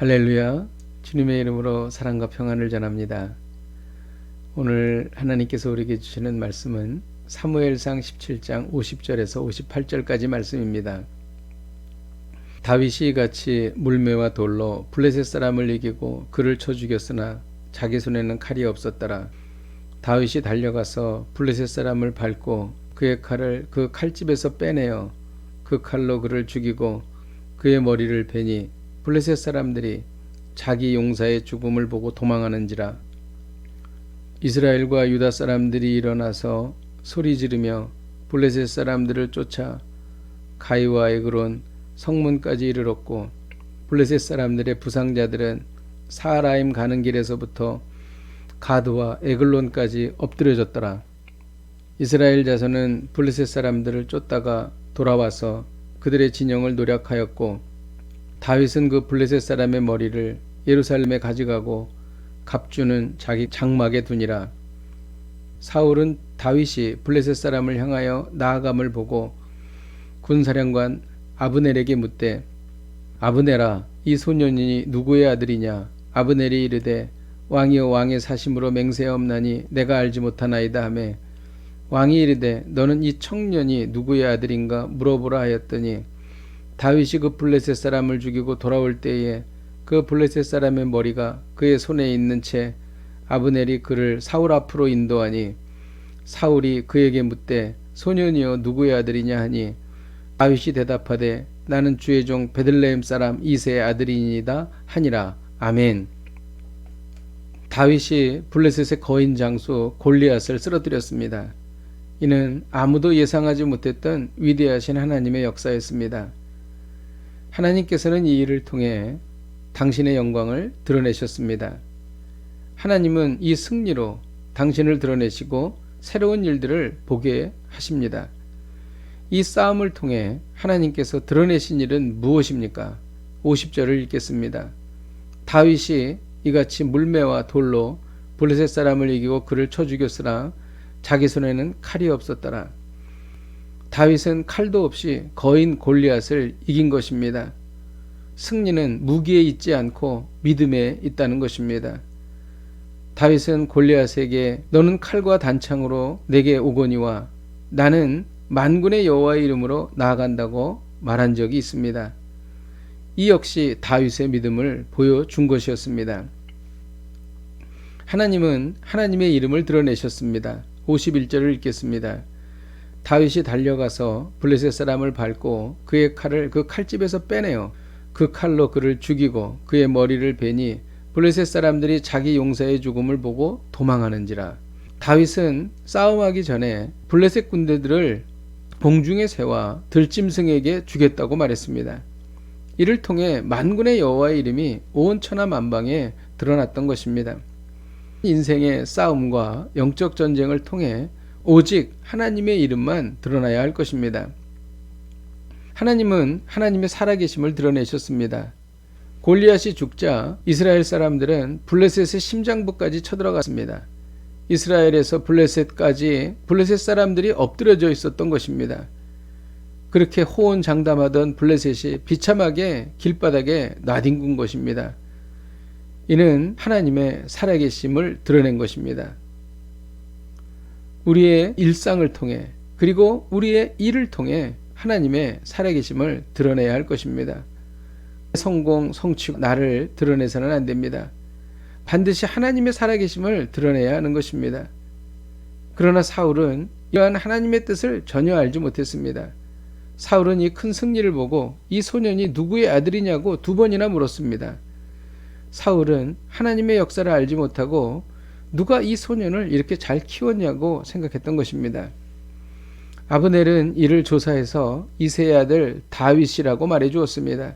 할렐루야. 주님의 이름으로 사랑과 평안을 전합니다. 오늘 하나님께서 우리에게 주시는 말씀은 사무엘상 17장 50절에서 58절까지 말씀입니다. 다윗이 같이 물매와 돌로 블레셋 사람을 이기고 그를 쳐 죽였으나 자기 손에는 칼이 없었더라. 다윗이 달려가서 블레셋 사람을 밟고 그의 칼을 그 칼집에서 빼내어 그 칼로 그를 죽이고 그의 머리를 베니 블레셋 사람들이 자기 용사의 죽음을 보고 도망하는지라. 이스라엘과 유다 사람들이 일어나서 소리 지르며 블레셋 사람들을 쫓아 가이와 에그론 성문까지 이르렀고 블레셋 사람들의 부상자들은 사하라임 가는 길에서부터 가드와 에글론까지 엎드려졌더라. 이스라엘 자손은 블레셋 사람들을 쫓다가 돌아와서 그들의 진영을 노략하였고 다윗은 그 블레셋 사람의 머리를 예루살렘에 가져가고 갑주는 자기 장막에 두니라. 사울은 다윗이 블레셋 사람을 향하여 나아감을 보고 군사령관 아브넬에게 묻되 아브넬아, 이 소년이 누구의 아들이냐? 아브넬이 이르되 왕이여, 왕의 사심으로 맹세하옵나니 내가 알지 못하나이다 하매 왕이 이르되 너는 이 청년이 누구의 아들인가 물어보라 하였더니 다윗이 그 블레셋 사람을 죽이고 돌아올 때에 그 블레셋 사람의 머리가 그의 손에 있는 채 아브넬이 그를 사울 앞으로 인도하니 사울이 그에게 묻되 소년이여 누구의 아들이냐 하니 다윗이 대답하되 나는 주의 종 베들레헴 사람 이새의 아들이니이다 하니라. 아멘. 다윗이 블레셋의 거인 장수 골리앗을 쓰러뜨렸습니다. 이는 아무도 예상하지 못했던 위대하신 하나님의 역사였습니다. 하나님께서는 이 일을 통해 당신의 영광을 드러내셨습니다. 하나님은 이 승리로 당신을 드러내시고 새로운 일들을 보게 하십니다. 이 싸움을 통해 하나님께서 드러내신 일은 무엇입니까? 50절을 읽겠습니다. 다윗이 이같이 물매와 돌로 블레셋 사람을 이기고 그를 쳐 죽였으나 자기 손에는 칼이 없었더라. 다윗은 칼도 없이 거인 골리앗을 이긴 것입니다. 승리는 무기에 있지 않고 믿음에 있다는 것입니다. 다윗은 골리앗에게 너는 칼과 단창으로 내게 오거니와 나는 만군의 여호와의 이름으로 나아간다고 말한 적이 있습니다. 이 역시 다윗의 믿음을 보여준 것이었습니다. 하나님은 하나님의 이름을 드러내셨습니다. 51절을 읽겠습니다. 다윗이 달려가서 블레셋 사람을 밟고 그의 칼을 그 칼집에서 빼내어 그 칼로 그를 죽이고 그의 머리를 베니 블레셋 사람들이 자기 용사의 죽음을 보고 도망하는지라. 다윗은 싸움하기 전에 블레셋 군대들을 공중의 새와 들짐승에게 주겠다고 말했습니다. 이를 통해 만군의 여호와의 이름이 온 천하 만방에 드러났던 것입니다. 인생의 싸움과 영적 전쟁을 통해 오직 하나님의 이름만 드러나야 할 것입니다. 하나님은 하나님의 살아계심을 드러내셨습니다. 골리앗이 죽자 이스라엘 사람들은 블레셋의 심장부까지 쳐들어갔습니다. 이스라엘에서 블레셋까지 블레셋 사람들이 엎드려져 있었던 것입니다. 그렇게 호언장담하던 블레셋이 비참하게 길바닥에 나뒹군 것입니다. 이는 하나님의 살아계심을 드러낸 것입니다. 우리의 일상을 통해 그리고 우리의 일을 통해 하나님의 살아계심을 드러내야 할 것입니다. 성공, 성취, 나를 드러내서는 안 됩니다. 반드시 하나님의 살아계심을 드러내야 하는 것입니다. 그러나 사울은 이러한 하나님의 뜻을 전혀 알지 못했습니다. 사울은 이 큰 승리를 보고 이 소년이 누구의 아들이냐고 2번이나 물었습니다. 사울은 하나님의 역사를 알지 못하고 누가 이 소년을 이렇게 잘 키웠냐고 생각했던 것입니다. 아브넬은 이를 조사해서 이새의 아들 다윗이라고 말해 주었습니다.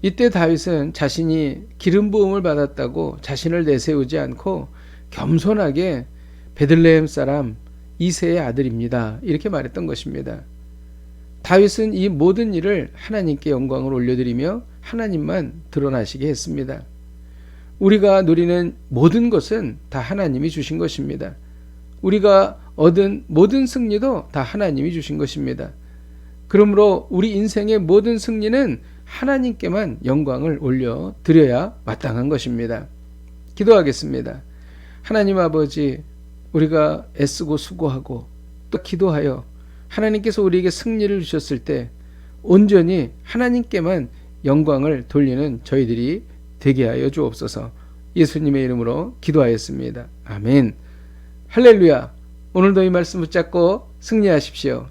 이때 다윗은 자신이 기름 부음을 받았다고 자신을 내세우지 않고 겸손하게 베들레헴 사람 이새의 아들입니다. 이렇게 말했던 것입니다. 다윗은 이 모든 일을 하나님께 영광을 올려드리며 하나님만 드러나시게 했습니다. 우리가 누리는 모든 것은 다 하나님이 주신 것입니다. 우리가 얻은 모든 승리도 다 하나님이 주신 것입니다. 그러므로 우리 인생의 모든 승리는 하나님께만 영광을 올려 드려야 마땅한 것입니다. 기도하겠습니다. 하나님 아버지, 우리가 애쓰고 수고하고 또 기도하여 하나님께서 우리에게 승리를 주셨을 때 온전히 하나님께만 영광을 돌리는 저희들이 되게 하여 주옵소서. 예수님의 이름으로 기도하였습니다. 아멘. 할렐루야. 오늘도 이 말씀 붙잡고 승리하십시오.